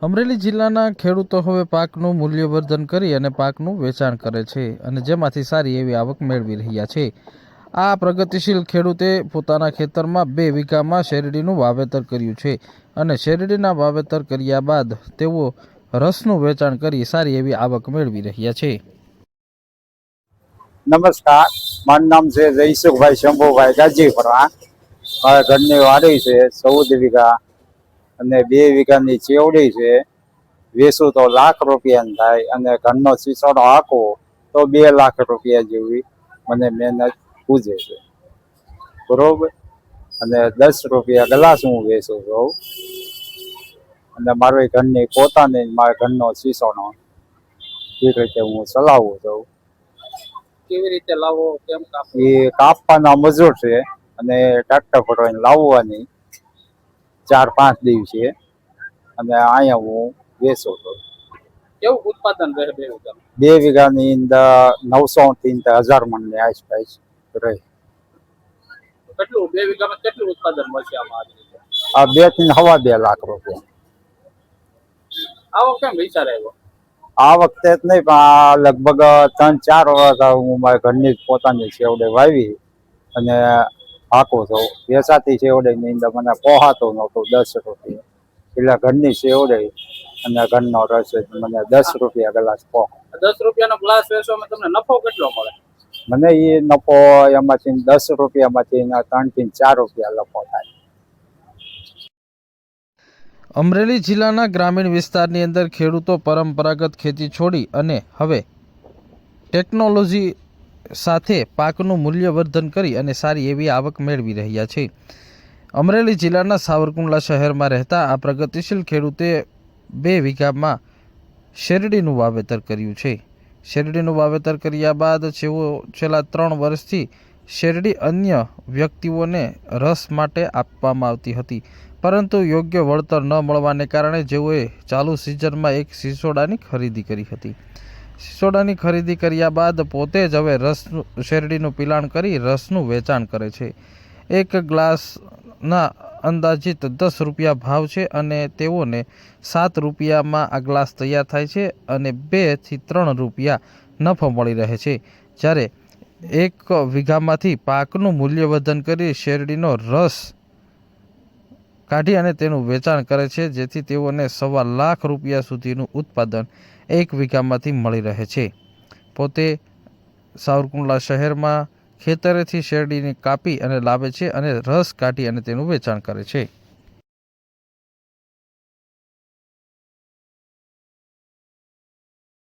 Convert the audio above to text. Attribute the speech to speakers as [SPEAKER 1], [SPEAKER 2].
[SPEAKER 1] અમરેલી જિલ્લાના ખેડૂતો હવે પાકનું મૂલ્યવર્ધન કરી અને પાકનું વેચાણ કરે છે અને જેમાંથી સારી એવી આવક મેળવી રહ્યા છે। આ પ્રગતિશીલ ખેડૂતે પોતાના ખેતરમાં 2 વીઘામાં શેરડીનું વાવેતર કર્યું છે અને શેરડીના વાવેતર કર્યા બાદ તેઓ રસનું વેચાણ કરી સારી એવી આવક મેળવી રહ્યા છે।
[SPEAKER 2] નમસ્કાર, મારું નામ છે જયસુખભાઈ શંભુભાઈ ગાજીપરા। મારા ઘરની વાડી છે 14 વીઘા અને 2 વીઘાની ચેવડી છે। વેચું તો લાખ રૂપિયાની થાય અને ઘરનો સિસોડો હાંકવો તો 2 લાખ રૂપિયા જેવી મને મહેનત પૂજે છે, બરોબર। અને 10 રૂપિયા ગ્લાસ હું વેચું છું અને મારી ઘરની પોતાની મારા ઘરનો સિસોડો એ રીતે હું ચલાવું છું।
[SPEAKER 3] કેવી રીતે લાવો, કેમ કાપો?
[SPEAKER 2] એ કાપવાના મજૂર છે અને ટ્રેક્ટર ભરવાની લાવવાની 4-5 દિવસે અને અહીંયા હું વેચું છું।
[SPEAKER 3] કેવું ઉત્પાદન રહે 2 વીઘામાં?
[SPEAKER 2] 2 વીઘાની અંદર 900 થી 1000 મણની આસપાસ રહે।
[SPEAKER 3] કેટલું 2 વીઘામાં કેટલું ઉત્પાદન મળશે આમાં?
[SPEAKER 2] આ 2 થી 2.5 લાખ રૂપિયા।
[SPEAKER 3] આવો કેમ વિચાર આવ્યો?
[SPEAKER 2] આ વખતે જ નહીં પણ આ લગભગ 3-4 વર્ષ હું મારા ઘરની પોતાની શેવડે વાવી અને હાંકું છું। વેચાતી શેવડેની અંદર મને પોહાતો નહોતો 10 રૂપિયા, એટલે ઘરની શેવડે અને ઘરનો રસ મને 10 રૂપિયા ગ્લાસ પોહા।
[SPEAKER 3] 10 રૂપિયાનો ગ્લાસ વેચવામાં તમને નફો કેટલો મળે?
[SPEAKER 2] મને એ નફો એમાંથી 10 રૂપિયામાંથી 3 થી 4 રૂપિયા નફો થાય।
[SPEAKER 1] અમરેલી જિલ્લાના ગ્રામીણ વિસ્તારની અંદર ખેડૂતો પરંપરાગત ખેતી છોડી અને હવે ટેકનોલોજી સાથે પાકનું મૂલ્યવર્ધન કરી અને સારી એવી આવક મેળવી રહ્યા છે। અમરેલી જિલ્લાના સાવરકુંડલા શહેરમાં રહેતા આ પ્રગતિશીલ ખેડૂતે 2 વીઘામાં શેરડીનું વાવેતર કર્યું છે। શેરડીનું વાવેતર કર્યા બાદ છેલ્લા 3 વર્ષથી શેરડી અન્ય વ્યક્તિઓને રસ માટે આપવામાં આવતી હતી, પરંતુ યોગ્ય વળતર ન મળવાને કારણે જેઓએ ચાલુ સિઝનમાં એક સિસોડાની ખરીદી કરી હતી। સિસોડાની ખરીદી કર્યા બાદ પોતે જ હવે શેરડીનું પિલાણ કરી રસનું વેચાણ કરે છે। એક ગ્લાસના અંદાજિત 10 રૂપિયા ભાવ છે અને તેઓને 7 રૂપિયામાં આ ગ્લાસ તૈયાર થાય છે અને 2 થી 3 રૂપિયા નફો મળી રહે છે। જ્યારે 1 વીઘામાંથી પાકનું મૂલ્યવર્ધન કરી શેરડીનો રસ કાઢી અને તેનું વેચાણ કરે છે, જેથી તેઓને 1.25 લાખ રૂપિયા સુધીનું ઉત્પાદન 1 વીઘામાંથી મળી રહે છે। પોતે સાવરકુંડલા શહેરમાં ખેતરેથી શેરડીને કાપી અને લાવે છે અને રસ કાઢી અને તેનું વેચાણ કરે છે।